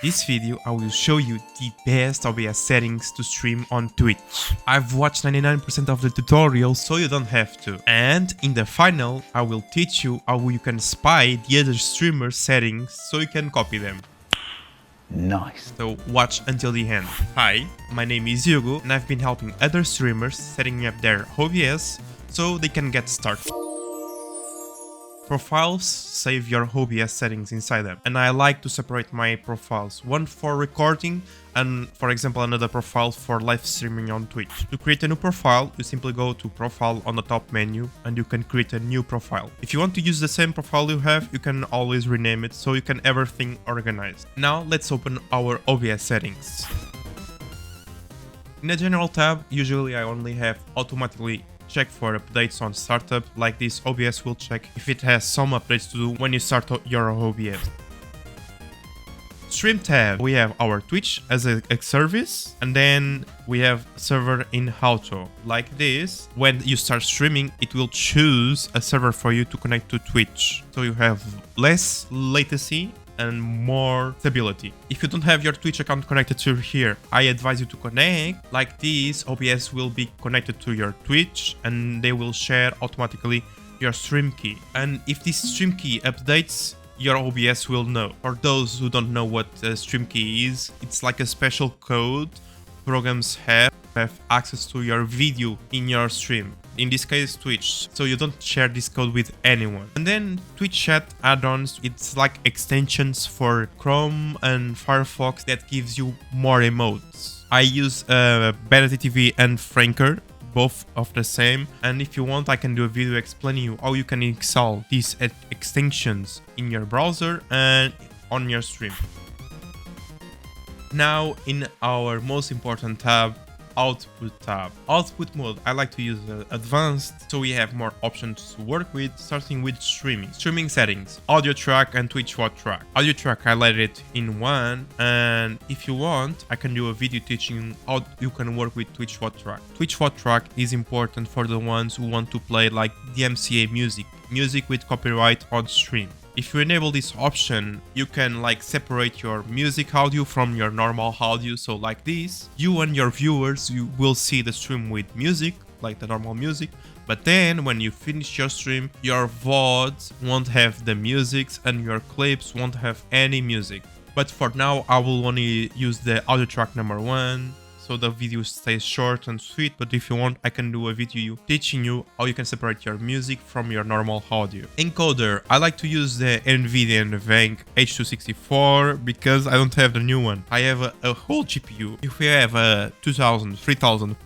This video I will show you the best OBS settings to stream on Twitch. I've watched 99% of the tutorials so you don't have to. And in the final I will teach you how you can spy the other streamers' settings so you can copy them. Nice. So watch until the end. Hi, my name is Hugo and I've been helping other streamers setting up their OBS so they can get started. Profiles save your OBS settings inside them, and I like to separate my profiles, one for recording and, for example, another profile for live streaming on Twitch. To create a new profile, you simply go to Profile on the top menu and you can create a new profile. If you want to use the same profile you have, you can always rename it so you can everything organized. Now let's open our OBS settings. In the General tab, usually I only have automatically check for updates on startup. Like this, OBS will check if it has some updates to do when you start your OBS. Stream tab, we have our Twitch as a service, and then we have server in auto. Like this, when you start streaming, it will choose a server for you to connect to Twitch, so you have less latency and more stability. If you don't have your Twitch account connected to here, I advise you to connect. Like this, OBS will be connected to your Twitch and they will share automatically your stream key. And if this stream key updates, your OBS will know. For those who don't know what a stream key is, it's like a special code programs have access to your video in your stream. In this case, Twitch, so you don't share this code with anyone. And then Twitch chat add-ons, it's like extensions for Chrome and Firefox that gives you more emotes. I use Bitare TV and Framerate, both of the same, and if you want I can do a video explaining you how you can install these extensions in your browser and on your stream. Now in our most important tab, Output tab. Output mode, I like to use advanced, so we have more options to work with, starting with streaming. Streaming settings, audio track and Twitch what track. Audio track, I let it in one, and if you want, I can do a video teaching how you can work with Twitch what track. Twitch what track is important for the ones who want to play like DMCA music with copyright on stream. If you enable this option, you can like separate your music audio from your normal audio. So like this, you and your viewers, you will see the stream with music, like the normal music. But then when you finish your stream, your VODs won't have the musics and your clips won't have any music. But for now, I will only use the audio track number 1. So the video stays short and sweet, but if you want, I can do a video teaching you how you can separate your music from your normal audio. Encoder, I like to use the NVIDIA NVENC H264 because I don't have the new one. I have a whole GPU. If you have a 2000, 3000,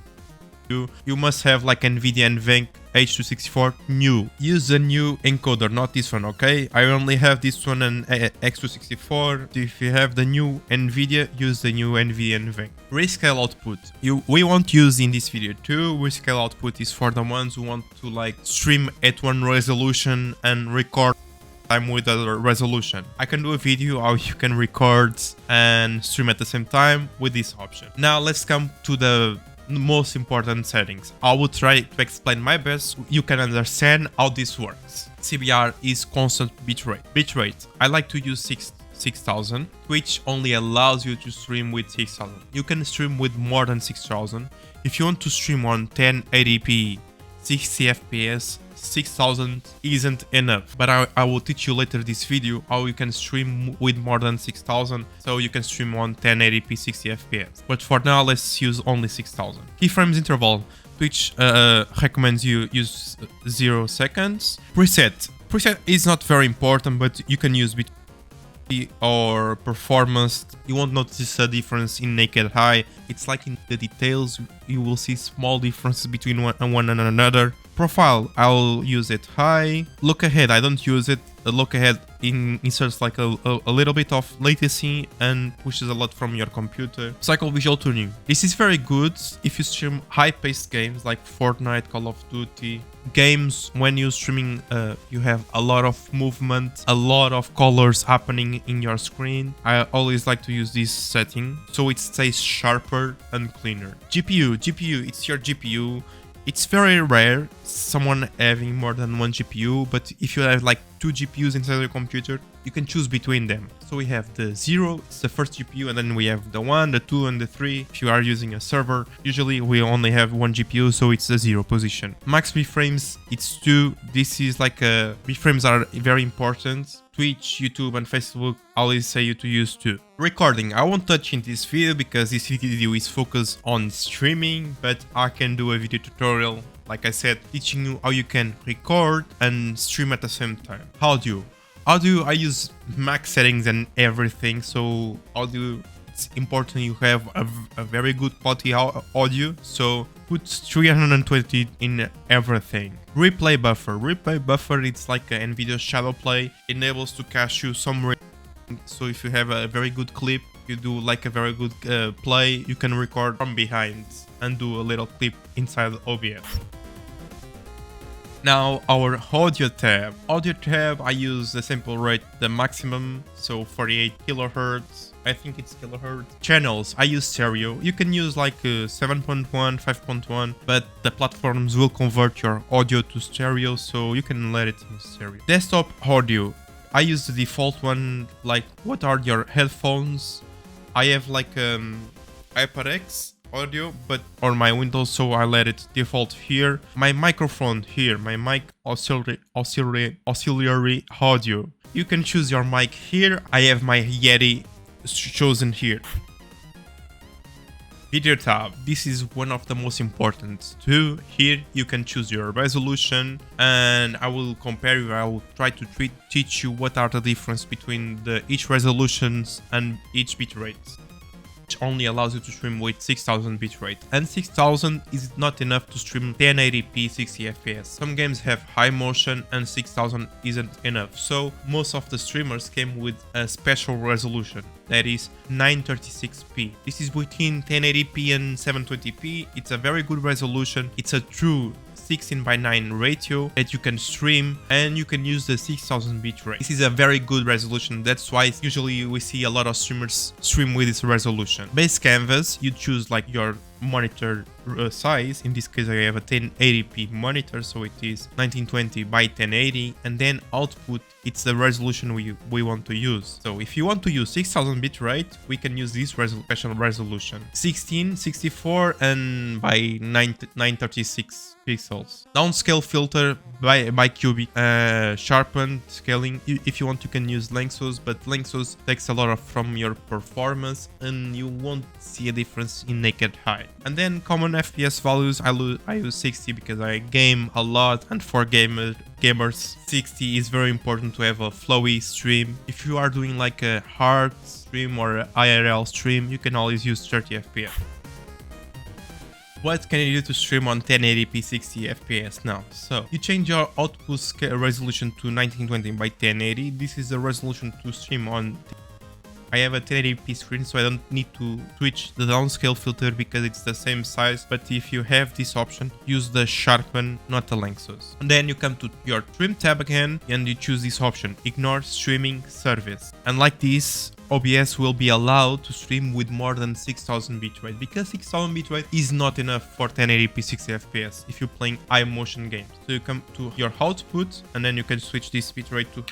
you must have like NVIDIA NVENC H264 new. Use the new encoder, not this one, okay? I only have this one and X264. If you have the new NVIDIA, use the new NVIDIA NVENC. Rescale output. We won't use in this video too. Rescale output is for the ones who want to like stream at one resolution and record time with a resolution. I can do a video how you can record and stream at the same time with this option. Now let's come to the most important settings. I will try to explain my best so you can understand how this works. CBR is constant bitrate. Bitrate, I like to use 6000. Twitch only allows you to stream with 6000. You can stream with more than 6000. If you want to stream on 1080p 60 FPS, 6000 isn't enough, but I will teach you later this video how you can stream with more than 6000, so you can stream on 1080p 60 FPS. But for now, let's use only 6000. Keyframes interval, Twitch recommends you use 0 seconds. Preset is not very important, but you can use or performance. You won't notice a difference in naked eye. It's like in the details you will see small differences between one and another. Profile, I'll use it high. Look ahead, I don't use it. The look ahead inserts like a little bit of latency and pushes a lot from your computer. Cycle visual tuning, this is very good if you stream high-paced games like Fortnite, Call of Duty. Games when you're streaming, you have a lot of movement, a lot of colors happening in your screen. I always like to use this setting so it stays sharper and cleaner. GPU, it's your GPU. It's very rare someone having more than one GPU, but if you have like 2 GPUs inside your computer, you can choose between them. So we have the 0, it's the first GPU, and then we have the 1, the 2, and the 3. If you are using a server, usually we only have 1 GPU, so it's the 0 position. Max bframes, it's 2. This is like bframes are very important. Twitch, YouTube, and Facebook always say you to use 2. Recording, I won't touch in this video because this video is focused on streaming, but I can do a video tutorial, like I said, teaching you how you can record and stream at the same time. Audio, I use max settings and everything, so audio, it's important you have a very good quality audio, so put 320 in everything. Replay buffer, it's like an NVIDIA shadow play, enables to cache you some. So if you have a very good clip, you do like a very good play, you can record from behind and do a little clip inside OBS. Now our audio tab. I use the sample rate, the maximum, so 48 kilohertz. I think it's kilohertz. Channels, I use stereo. You can use like 7.1, 5.1, but the platforms will convert your audio to stereo, so you can let it in stereo. Desktop audio, I use the default one, like what are your headphones? I have like HyperX audio, but on my Windows, so I let it default here. My microphone here, my mic auxiliary audio. You can choose your mic here. I have my Yeti chosen here. Video tab, this is one of the most important too. Here you can choose your resolution, and I will compare you. I will try to teach you what are the difference between each resolutions and each bitrate. Which only allows you to stream with 6000 bitrate, and 6000 is not enough to stream 1080p 60 fps. Some games have high motion and 6000 isn't enough, so most of the streamers came with a special resolution, that is 936p. This is between 1080p and 720p. It's a very good resolution. It's a true 16:9 ratio that you can stream, and you can use the 6000 bitrate. This is a very good resolution. That's why usually we see a lot of streamers stream with this resolution. Base canvas, you choose like your monitor size. In this case I have a 1080p monitor, so it is 1920 by 1080, and then output, it's the resolution we want to use. So if you want to use 6000 bitrate, we can use this special resolution, 1664 and by 936 pixels. Downscale filter by cubic, sharpened scaling. If you want, you can use Lanxos, but Lanxos takes a lot from your performance and you won't see a difference in naked eye. And then common FPS values, I use 60 because I game a lot, and for gamers 60 is very important to have a flowy stream. If you are doing like a hard stream or a IRL stream, you can always use 30 FPS. What can you do to stream on 1080p 60 fps now? So you change your output resolution to 1920 by 1080. This is the resolution to stream on. I have a 1080p screen, so I don't need to switch the downscale filter because it's the same size. But if you have this option, use the sharpen, not the Lanxos. And then you come to your trim tab again and you choose this option, ignore streaming service. And like this, OBS will be allowed to stream with more than 6000 bitrate, because 6000 bitrate is not enough for 1080p 60 fps if you're playing high motion games. So you come to your output and then you can switch this bitrate to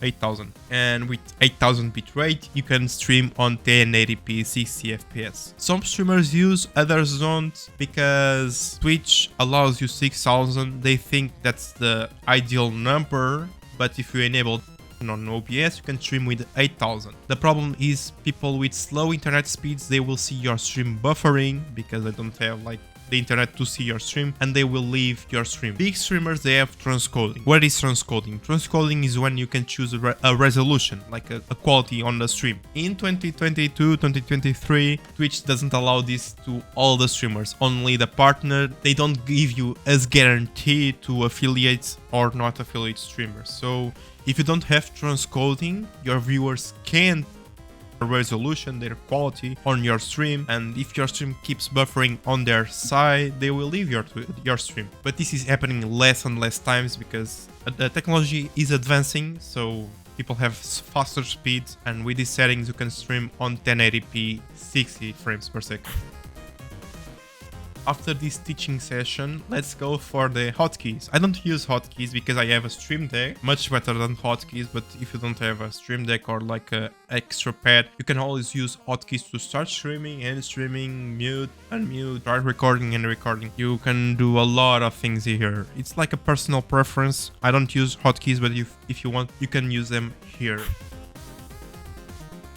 8000, and with 8000 bitrate you can stream on 1080p 60 fps. Some streamers use, others don't, because Twitch allows you 6000. They think that's the ideal number, but if you enable on OBS, you can stream with 8000. The problem is people with slow internet speeds, they will see your stream buffering because they don't have like the internet to see your stream, and they will leave your stream. Big streamers, they have transcoding. What is transcoding? Transcoding is when you can choose a resolution, like a quality on the stream. In 2022, 2023, Twitch doesn't allow this to all the streamers, only the partner. They don't give you as guarantee to affiliates or not affiliate streamers. So if you don't have transcoding, your viewers can't resolution, their quality on your stream, and if your stream keeps buffering on their side, they will leave your stream. But this is happening less and less times because the technology is advancing, so people have faster speeds, and with these settings you can stream on 1080p 60 frames per second. after this teaching session, let's go for the hotkeys. I don't use hotkeys because I have a stream deck, much better than hotkeys, but if you don't have a stream deck or like a extra pad, you can always use hotkeys to start streaming, end streaming, mute, unmute, start recording and recording. You can do a lot of things here. It's like a personal preference. I don't use hotkeys, but if you want, you can use them here.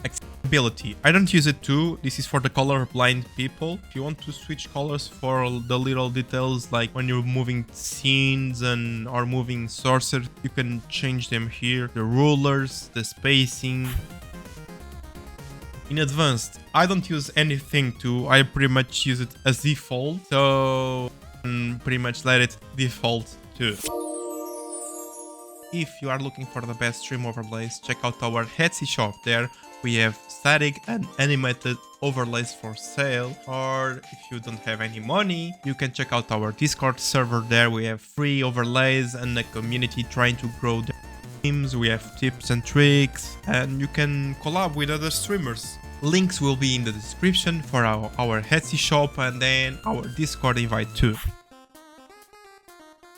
Accessibility. I don't use it too. This is for the colorblind people. If you want to switch colors for the little details, like when you're moving scenes and or moving sources, you can change them here. The rulers, the spacing. In advanced, I don't use anything too. I pretty much use it as default, so pretty much let it default too. If you are looking for the best stream overlays, check out our Etsy shop. There we have static and animated overlays for sale. Or if you don't have any money, you can check out our Discord server. There we have free overlays and a community trying to grow their teams. We have tips and tricks, and you can collab with other streamers. Links will be in the description for our Etsy shop and then our Discord invite too.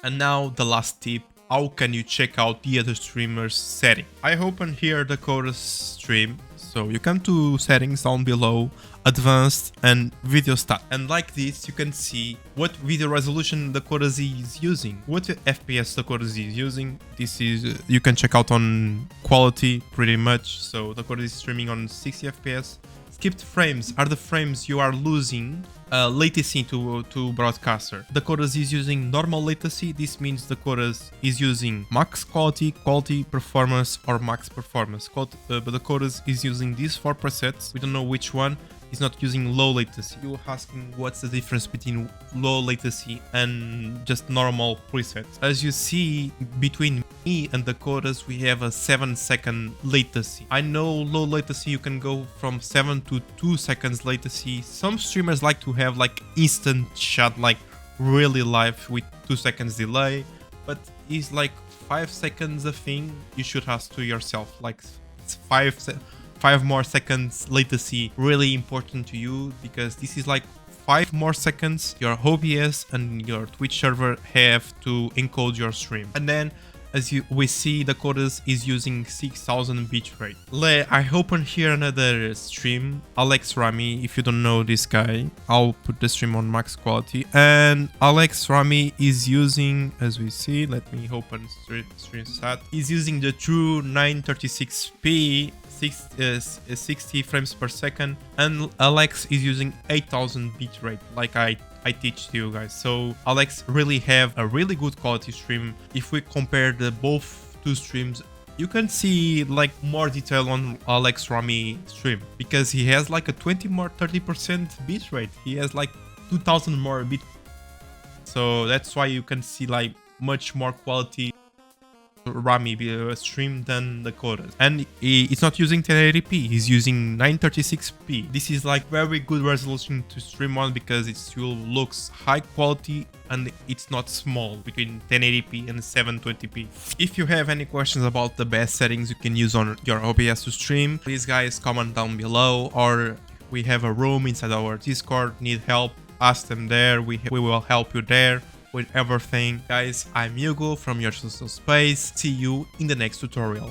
And now the last tip. How can you check out the other streamers' setting? I open here the chorus stream, so you come to settings down below, advanced and video stat, and like this you can see what video resolution the chorus is using, what FPS the chorus is using. This is you can check out on quality pretty much. So the chorus is streaming on 60 FPS. Skipped frames are the frames you are losing latency to broadcaster. The chorus is using normal latency. This means the chorus is using max quality, performance, or max performance. But the chorus is using these 4 presets. We don't know which one. It's not using low latency. You're asking what's the difference between low latency and just normal presets. As you see, between me and the chorus, we have a 7-second latency. I know low latency, you can go from 7 to 2 seconds latency. Some streamers like to have like instant shot, like really live with 2 seconds delay, but it's like 5 seconds a thing. You should ask to yourself, like it's 5 more seconds latency really important to you, because this is like 5 more seconds your OBS and your Twitch server have to encode your stream. And then as we see, the chorus is using 6000 bitrate. I open here another stream, Alex Rami. If you don't know this guy, I'll put the stream on max quality. And Alex Rami is using, as we see, let me open stream stat, is using the true 936p 60 frames per second, and Alex is using 8000 bitrate, like I teach to you guys. So Alex really have a really good quality stream. If we compare the both two streams, you can see like more detail on Alex Rami stream, because he has like a 30% bitrate. He has like 2000 more bit, so that's why you can see like much more quality Rami stream than the chorus. And it's not using 1080p, he's using 936p. This is like very good resolution to stream on, because it still looks high quality and it's not small between 1080p and 720p. If you have any questions about the best settings you can use on your OBS to stream, please guys comment down below, or we have a room inside our Discord. Need help, ask them there. We will help you there with everything. Guys, I'm Hugo from Your Social Space. See you in the next tutorial.